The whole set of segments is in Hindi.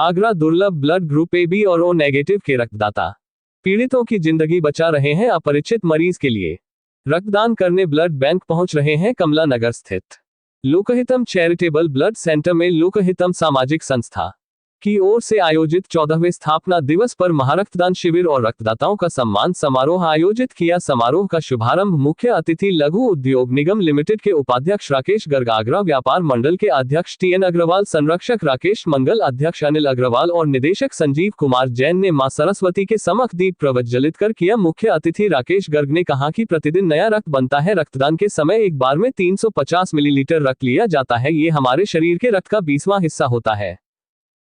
आगरा दुर्लभ ब्लड ग्रुप ए बी और ओ नेगेटिव के रक्तदाता पीड़ितों की जिंदगी बचा रहे हैं। अपरिचित मरीज के लिए रक्तदान करने ब्लड बैंक पहुंच रहे हैं। कमला नगर स्थित लोकहितम चैरिटेबल ब्लड सेंटर में लोकहितम सामाजिक संस्था की ओर से आयोजित 14वें स्थापना दिवस पर महारक्तदान शिविर और रक्तदाताओं का सम्मान समारोह आयोजित किया। समारोह का शुभारंभ मुख्य अतिथि लघु उद्योग निगम लिमिटेड के उपाध्यक्ष राकेश गर्ग, आगरा व्यापार मंडल के अध्यक्ष TN अग्रवाल, संरक्षक राकेश मंगल, अध्यक्ष अनिल अग्रवाल और निदेशक संजीव कुमार जैन ने मां सरस्वती के समक्ष दीप प्रज्वलित कर किया। मुख्य अतिथि राकेश गर्ग ने कहा कि प्रतिदिन नया रक्त बनता है। रक्तदान के समय एक बार में 350 मिलीलीटर रक्त लिया जाता है। ये हमारे शरीर के रक्त का 20वां हिस्सा होता है।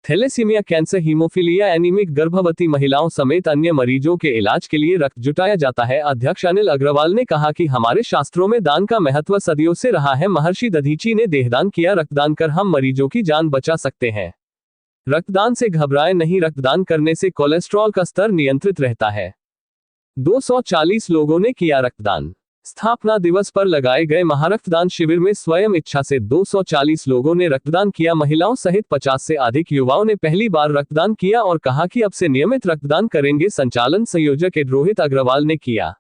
थैलेसीमिया, कैंसर, हीमोफीलिया, एनीमिक, गर्भवती महिलाओं समेत अन्य मरीजों के इलाज के लिए रक्त जुटाया जाता है। अध्यक्ष अनिल अग्रवाल ने कहा कि हमारे शास्त्रों में दान का महत्व सदियों से रहा है। महर्षि दधीची ने देहदान किया। रक्तदान कर हम मरीजों की जान बचा सकते हैं। रक्तदान से घबराएं नहीं, रक्तदान करने से कोलेस्ट्रॉल का स्तर नियंत्रित रहता है। 240 लोगों ने किया रक्तदान। स्थापना दिवस पर लगाए गए महारक्तदान शिविर में स्वयं इच्छा से 240 लोगों ने रक्तदान किया। महिलाओं सहित 50 से अधिक युवाओं ने पहली बार रक्तदान किया और कहा कि अब से नियमित रक्तदान करेंगे। संचालन संयोजक रोहित अग्रवाल ने किया।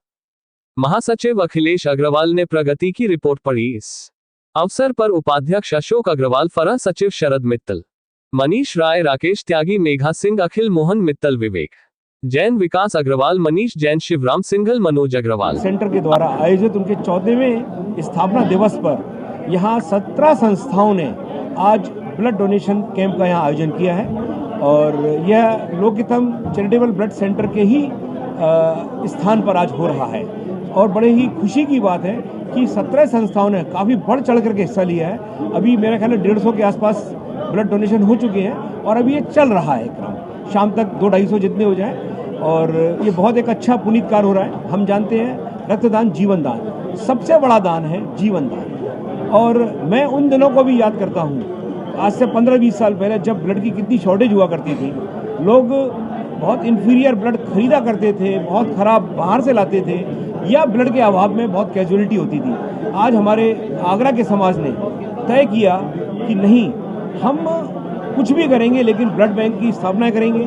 महासचिव अखिलेश अग्रवाल ने प्रगति की रिपोर्ट पढ़ी। इस अवसर पर उपाध्यक्ष अशोक अग्रवाल, फरा सचिव शरद मित्तल, मनीष राय, राकेश त्यागी, मेघा सिंह, अखिल मोहन मित्तल, विवेक जैन, विकास अग्रवाल, मनीष जैन, शिवराम सिंघल, मनोज अग्रवाल। सेंटर के द्वारा आयोजित उनके 14वें स्थापना दिवस पर यहाँ 17 संस्थाओं ने आज ब्लड डोनेशन कैंप का यहाँ आयोजन किया है और यह लोकहितम चैरिटेबल ब्लड सेंटर के ही स्थान पर आज हो रहा है। और बड़े ही खुशी की बात है कि 17 संस्थाओं ने काफ़ी बढ़ चढ़ करके हिस्सा लिया है। अभी मेरा ख्याल है 150 के आसपास ब्लड डोनेशन हो चुके हैं और अभी ये चल रहा है क्रम। शाम तक 200-250 जितने हो जाए और ये बहुत एक अच्छा पुनीत कार्य हो रहा है। हम जानते हैं रक्तदान जीवन दान, सबसे बड़ा दान है जीवन दान। और मैं उन दिनों को भी याद करता हूँ, आज से 15-20 साल पहले जब ब्लड की कितनी शॉर्टेज हुआ करती थी। लोग बहुत इन्फीरियर ब्लड खरीदा करते थे, बहुत खराब बाहर से लाते थे या ब्लड के अभाव में बहुत कैजुअलिटी होती थी। आज हमारे आगरा के समाज ने तय किया कि नहीं, हम कुछ भी करेंगे लेकिन ब्लड बैंक की स्थापना करेंगे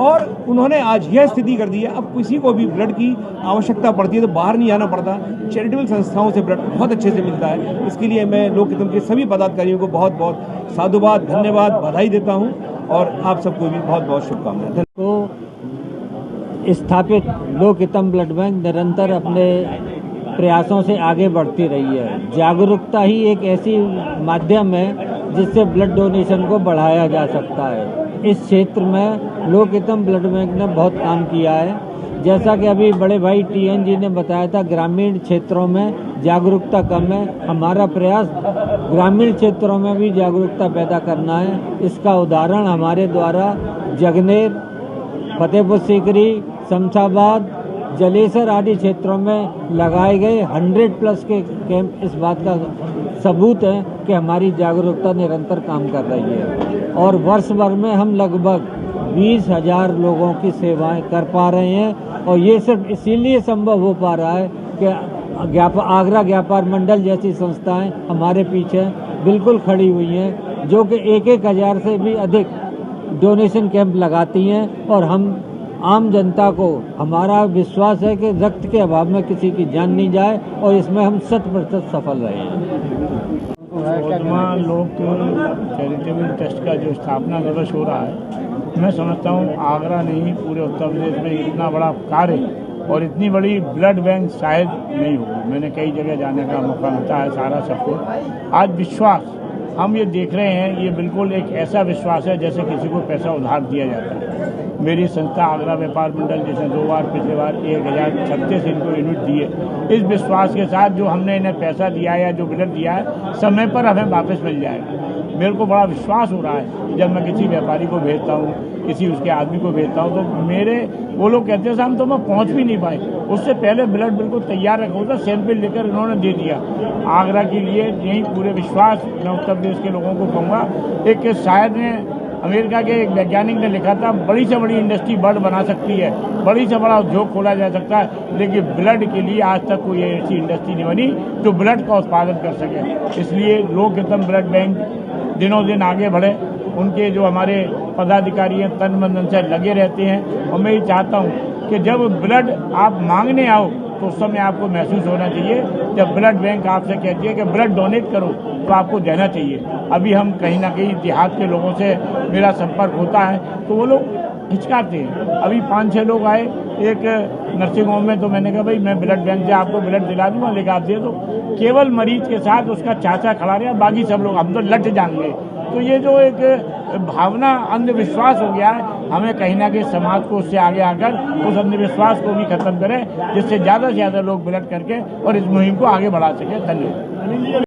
और उन्होंने आज यह स्थिति कर दी है। अब किसी को भी ब्लड की आवश्यकता पड़ती है तो बाहर नहीं जाना पड़ता। चैरिटेबल संस्थाओं से ब्लड बहुत अच्छे से मिलता है। इसके लिए मैं लोकहितम के सभी पदाधिकारियों को बहुत बहुत साधुवाद, धन्यवाद, बधाई देता हूं और आप सबको भी बहुत बहुत शुभकामनाएं। तो स्थापित लोकहितम ब्लड बैंक निरंतर अपने प्रयासों से आगे बढ़ती रही है। जागरूकता ही एक ऐसी माध्यम है जिससे ब्लड डोनेशन को बढ़ाया जा सकता है। इस क्षेत्र में लोकहितम ब्लड बैंक ने बहुत काम किया है। जैसा कि अभी बड़े भाई TN जी ने बताया था, ग्रामीण क्षेत्रों में जागरूकता कम है। हमारा प्रयास ग्रामीण क्षेत्रों में भी जागरूकता पैदा करना है। इसका उदाहरण हमारे द्वारा जगनेर, फतेहपुर सीकरी, शमशाबाद, जलेसर आदि क्षेत्रों में लगाए गए 100+ के कैंप इस बात का सबूत है कि हमारी जागरूकता निरंतर काम कर रही है। और वर्ष भर में हम लगभग 20,000 लोगों की सेवाएं कर पा रहे हैं और ये सिर्फ इसीलिए संभव हो पा रहा है कि आगरा व्यापार मंडल जैसी संस्थाएं हमारे पीछे बिल्कुल खड़ी हुई हैं, जो कि 1,000 से भी अधिक डोनेशन कैंप लगाती हैं। और हम आम जनता को, हमारा विश्वास है कि रक्त के अभाव में किसी की जान नहीं जाए और इसमें हम 100% सफल रहे हैं। 14वां लोक चैरिटेबल ट्रस्ट का जो स्थापना दिवस हो रहा है, मैं समझता हूँ आगरा नहीं पूरे उत्तर प्रदेश में इतना बड़ा कार्य और इतनी बड़ी ब्लड बैंक शायद नहीं होगी। मैंने कई जगह जाने का मौका मिलता है, सारा सबको आज विश्वास हम ये देख रहे हैं, ये बिल्कुल एक ऐसा विश्वास है जैसे किसी को पैसा उधार दिया जाता है। मेरी संस्था आगरा व्यापार मंडल जैसे 2 बार पिछले बार 1036 इनको यूनिट दिए, इस विश्वास के साथ जो हमने इन्हें पैसा दिया या जो ब्लड दिया है समय पर हमें वापस मिल जाएगा। मेरे को बड़ा विश्वास हो रहा है जब मैं किसी व्यापारी को भेजता हूँ, किसी उसके आदमी को भेजता हूँ, तो मेरे वो लोग कहते हैं साहब तो मैं पहुँच भी नहीं पाए, उससे पहले ब्लड बिल्कुल तैयार रखा होता, सैंपल लेकर इन्होंने दे दिया। आगरा के लिए यही पूरे विश्वास मैं उत्तर प्रदेश के लोगों को कहूँगा। एक शायर ने, अमेरिका के एक वैज्ञानिक ने लिखा था, बड़ी से बड़ी इंडस्ट्री ब्लड बना सकती है, बड़ी से बड़ा उद्योग खोला जा सकता है, लेकिन ब्लड के लिए आज तक कोई ऐसी इंडस्ट्री नहीं बनी जो ब्लड का उत्पादन कर सके। इसलिए लोकहितम ब्लड बैंक दिनों दिन आगे बढ़े। उनके जो हमारे पदाधिकारी हैं तन मन धन से लगे रहते हैं। और मैं ये चाहता हूँ कि जब ब्लड आप मांगने आओ तो उस समय आपको महसूस होना चाहिए, जब ब्लड बैंक आपसे कहती है कि ब्लड डोनेट करो तो आपको देना चाहिए। अभी हम कहीं ना कहीं देहात के लोगों से मेरा संपर्क होता है तो वो लोग हिचकाते हैं। अभी 5-6 लोग आए एक नर्सिंग होम में, तो मैंने कहा भाई मैं ब्लड बैंक से आपको ब्लड दिला दूंगा, लेकर आप दे दो। केवल मरीज के साथ उसका चाचा खड़ा रहा, बाकी सब लोग हम तो लट जाएंगे। तो ये जो एक भावना अंधविश्वास हो गया है, हमें कहीं ना कहीं समाज को उससे आगे आकर उस अंधविश्वास को भी खत्म करें, जिससे ज़्यादा से ज़्यादा लोग ब्लड करके और इस मुहिम को आगे बढ़ा सकें। धन्यवाद।